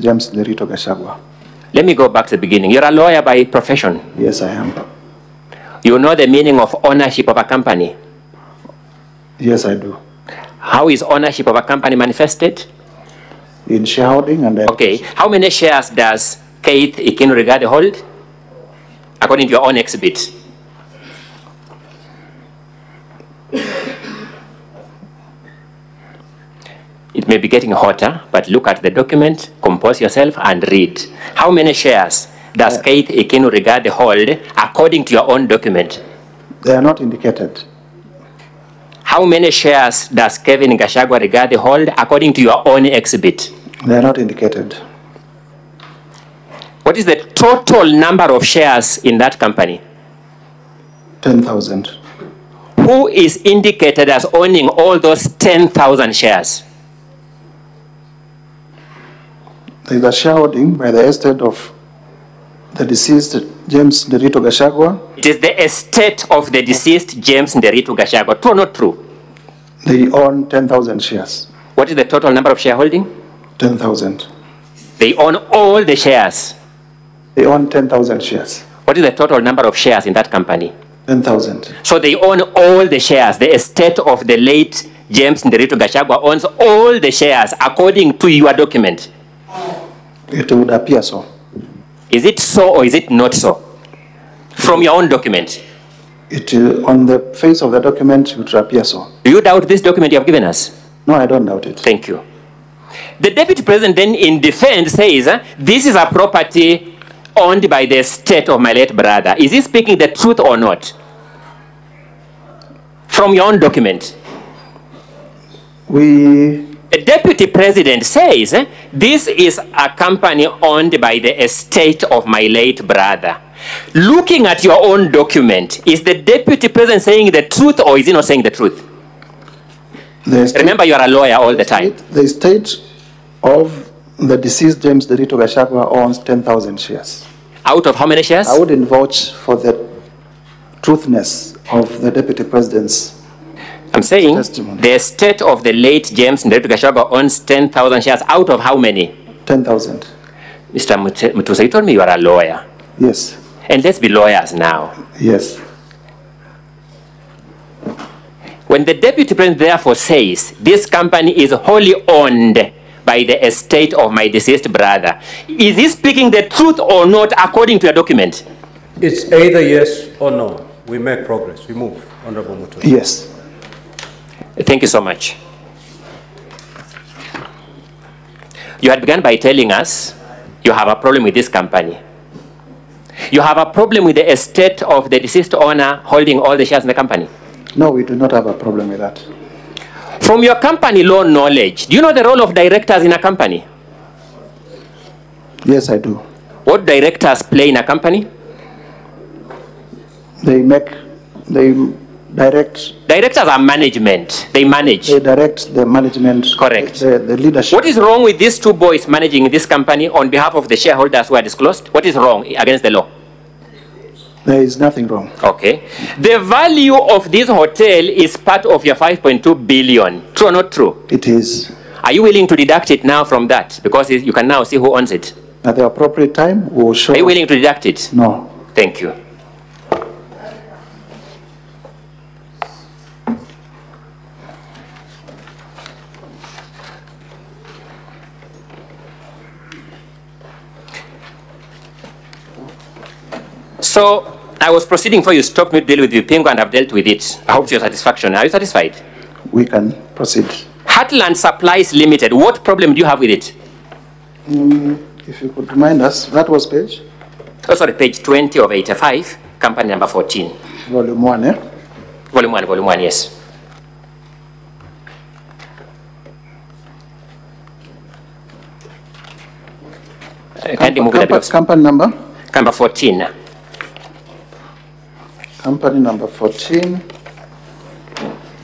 James Lerito Gachagua. Let me go back to the beginning. You're a lawyer by profession. Yes, I am. You know the meaning of ownership of a company. Yes, I do. How is ownership of a company manifested? In shareholding and... Okay. How many shares does Keith Ikinu Rigade hold? According to your own exhibit. It may be getting hotter, but look at the document, compose yourself, and read. How many shares does Keith Ikinu Rigade hold according to your own document? They are not indicated. How many shares does Kevin Gachagua Rigade hold according to your own exhibit? They are not indicated. What is the total number of shares in that company? 10,000. Who is indicated as owning all those 10,000 shares? There is a shareholding by the estate of the deceased James Lerito Gachagua. It is the estate of the deceased James Lerito Gachagua. True or not true? They own 10,000 shares. What is the total number of shareholding? 10,000. They own all the shares. They own 10,000 shares. What is the total number of shares in that company? 10,000. So they own all the shares. The estate of the late James Lerito Gachagua owns all the shares according to your document. It would appear so. Is it so or is it not so? From your own document. On the face of the document, it would appear so. Do you doubt this document you have given us? No, I don't doubt it. Thank you. The deputy president then in defense says, this is a property owned by the estate of my late brother. Is he speaking the truth or not? From your own document. The deputy president says, this is a company owned by the estate of my late brother. Looking at your own document, is the deputy president saying the truth or is he not saying the truth? Remember, you are a lawyer all the time. The estate of the deceased James Lerito Gachagua owns 10,000 shares. Out of how many shares? I wouldn't vouch for the truthness of the deputy president's I'm saying testimony. The estate of the late James Lerito Gachagua owns 10,000 shares. Out of how many? 10,000. Mr. Mutusa, you told me you are a lawyer. Yes. And let's be lawyers now. Yes. When the deputy president therefore says, this company is wholly owned by the estate of my deceased brother, is he speaking the truth or not according to your document? It's either yes or no. We make progress. We move, Honorable Mutusa. Yes. Thank you so much. You had begun by telling us you have a problem with this company. You have a problem with the estate of the deceased owner holding all the shares in the company. No, we do not have a problem with that. From your company law knowledge, do you know the role of directors in a company? Yes, I do. What directors play in a company? Directors are management. They manage. They direct the management. Correct. The leadership. What is wrong with these two boys managing this company on behalf of the shareholders who are disclosed? What is wrong against the law? There is nothing wrong. Okay. The value of this hotel is part of your 5.2 billion. True or not true? It is. Are you willing to deduct it now from that? Because you can now see who owns it. At the appropriate time, we will show. Are you willing to deduct it? No. Thank you. So, I was proceeding for you stopped me to deal with Vipingo and I've dealt with it. I hope to your satisfaction. Are you satisfied? We can proceed. Heartland Supplies Limited, what problem do you have with it? If you could remind us, that was page? Oh, sorry, page 20 of 85, company number 14. Volume 1, eh? Volume 1, yes. Company number? Number 14. Company number 14.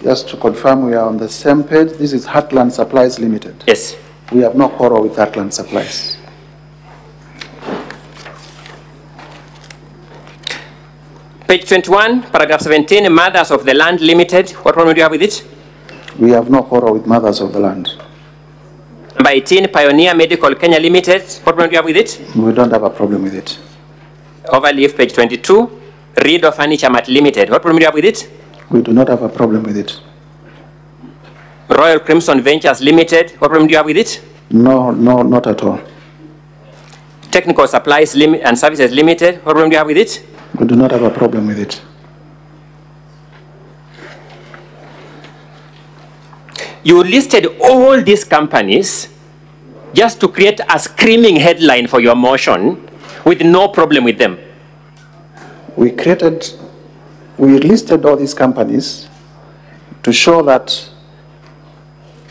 Just to confirm, we are on the same page. This is Heartland Supplies Limited. Yes. We have no quarrel with Heartland Supplies. Page 21, paragraph 17, Mothers of the Land Limited. What problem do you have with it? We have no quarrel with Mothers of the Land. Number Number 18, Pioneer Medical Kenya Limited. What problem do you have with it? We don't have a problem with it. Overleaf, page 22. Reader Furniture Mart Limited. What problem do you have with it? We do not have a problem with it. Royal Crimson Ventures Limited. What problem do you have with it? No, not at all. Technical Supplies and Services Limited. What problem do you have with it? We do not have a problem with it. You listed all these companies just to create a screaming headline for your motion with no problem with them. We listed all these companies to show that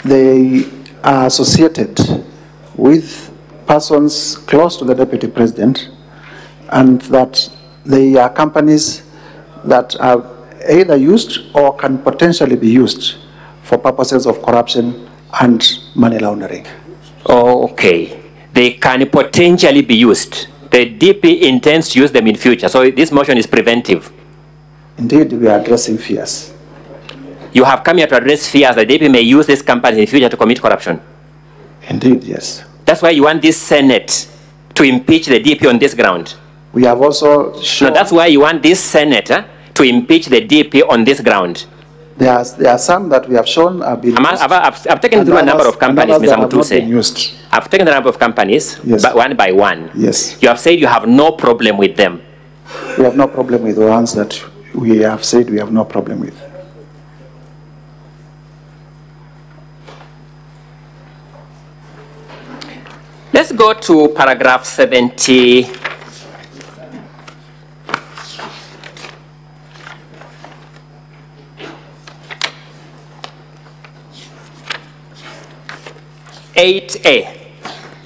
they are associated with persons close to the Deputy President, and that they are companies that are either used or can potentially be used for purposes of corruption and money laundering. Okay. They can potentially be used. The DP intends to use them in future. So this motion is preventive. Indeed, we are addressing fears. You have come here to address fears that the DP may use this company in future to commit corruption. Indeed, yes. That's why you want this Senate to impeach the DP on this ground. We have also shown... No, that's why you want this Senate to impeach the DP on this ground. There are some that we have shown have been I've taken through a number of companies, Mr. Mutuse. I've taken a number of companies, yes, but one by one. Yes. You have said you have no problem with them. We have no problem with the ones that we have said we have no problem with. Let's go to paragraph 70. A.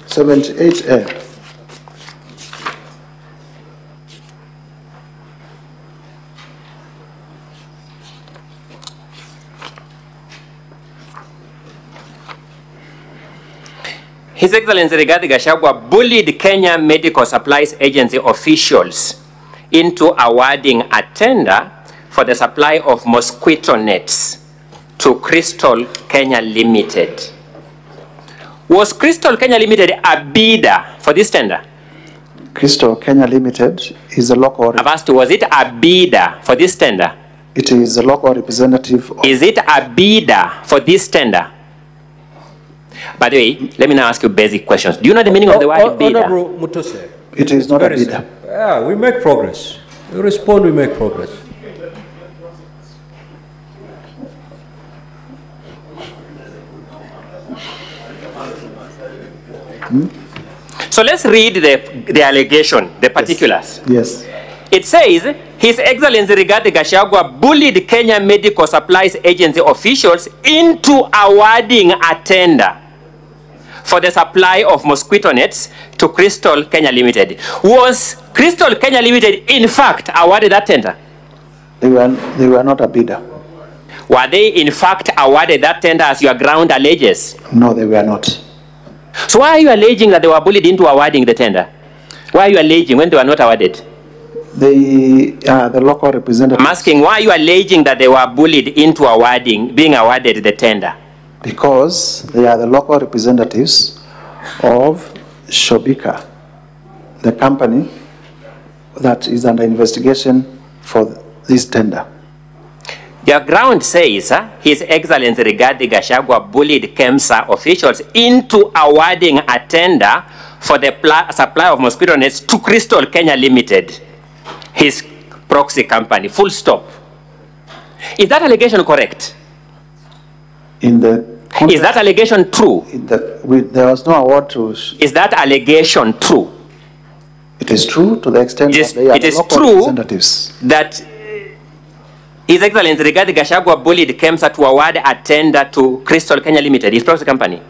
78A. His Excellency Rigathi Gachagua bullied Kenya Medical Supplies Agency officials into awarding a tender for the supply of mosquito nets to Crystal Kenya Limited. Was Crystal Kenya Limited a bidder for this tender? Crystal Kenya Limited is a local... I've asked, was it a bidder for this tender? It is a local representative of... Is it a bidder for this tender? By the way, let me now ask you basic questions. Do you know the meaning of the word bidder? Honorable Mutuse. It is not a bidder. Yeah, we make progress. We respond, we make progress. So let's read the allegation, the particulars. Yes. It says, His Excellency Rigathi Gachagua bullied Kenya Medical Supplies Agency officials into awarding a tender for the supply of mosquito nets to Crystal Kenya Limited. Was Crystal Kenya Limited, in fact, awarded that tender? They were not a bidder. Were they, in fact, awarded that tender as your ground alleges? No, they were not. So why are you alleging that they were bullied into awarding the tender? Why are you alleging when they were not awarded? The local representative... I'm asking, why are you alleging that they were bullied into being awarded the tender? Because they are the local representatives of Shobika, the company that is under investigation for this tender. Your ground says His Excellency Rigathi Gachagua bullied KEMSA officials into awarding a tender for the supply of mosquito nets to Crystal Kenya Limited, his proxy company, full stop. Is that allegation correct? Is that allegation true? There was no award to... Is that allegation true? It is true to the extent that they are the local representatives. That His Excellency Rigathi Gachagua bullied KEMSA to award a tender to Crystal Kenya Limited, his proxy company.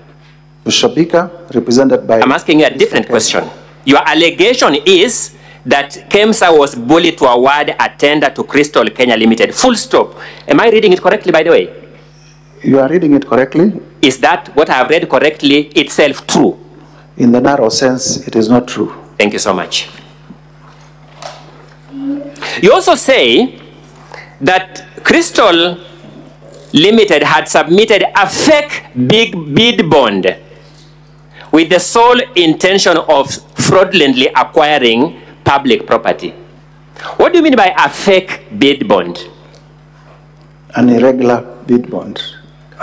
Shobika, represented by... I'm asking you a different question. Your allegation is that KEMSA was bullied to award a tender to Crystal Kenya Limited, full stop. Am I reading it correctly, by the way? You are reading it correctly. Is that what I have read correctly itself true? In the narrow sense, it is not true. Thank you so much. You also say that Crystal Limited had submitted a fake big bid bond with the sole intention of fraudulently acquiring public property. What do you mean by a fake bid bond? An irregular bid bond.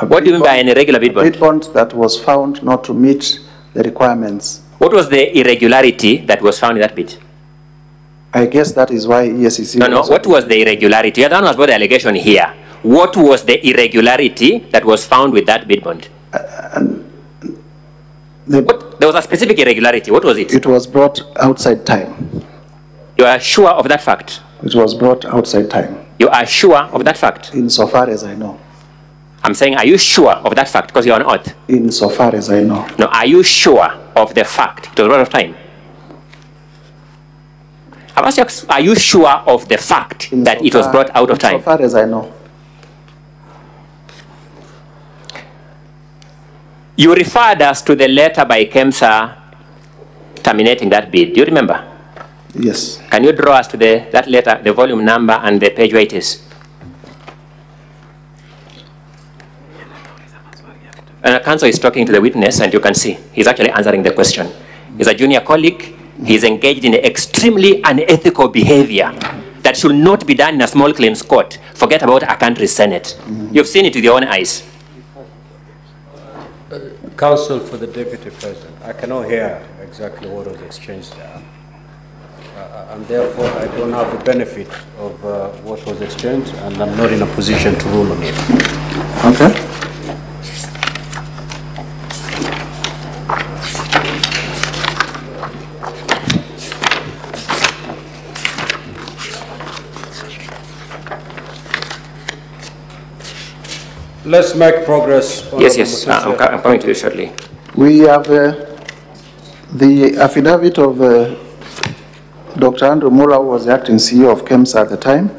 What do you mean by an irregular bid bond? A bid bond that was found not to meet the requirements. What was the irregularity that was found in that bid? I guess that is why ESCC... No. What was the irregularity? You're the one who has brought the allegation here. What was the irregularity that was found with that bid bond? There was a specific irregularity. What was it? It was brought outside time. You are sure of that fact? It was brought outside time. You are sure of that fact? Insofar as I know. I'm saying, are you sure of that fact? Because you're on oath. Insofar as I know. No, are you sure of the fact? It was brought out of time. I've asked you, are you sure of the fact that it was brought out of time? Insofar as I know. You referred us to the letter by KEMSA terminating that bid. Do you remember? Yes. Can you draw us to that letter, the volume number and the page where it is? And the counsel is talking to the witness, and you can see he's actually answering the question. He's a junior colleague. He's engaged in extremely unethical behavior that should not be done in a small claims court. Forget about a country's Senate. You've seen it with your own eyes. Counsel for the Deputy President, I cannot hear exactly what was exchanged there. And therefore, I don't have the benefit of what was exchanged, and I'm not in a position to rule on it. Okay. Let's make progress. Yes. I'm coming to you shortly. We have the affidavit of Dr. Andrew Mura, who was the acting CEO of KEMSA at the time.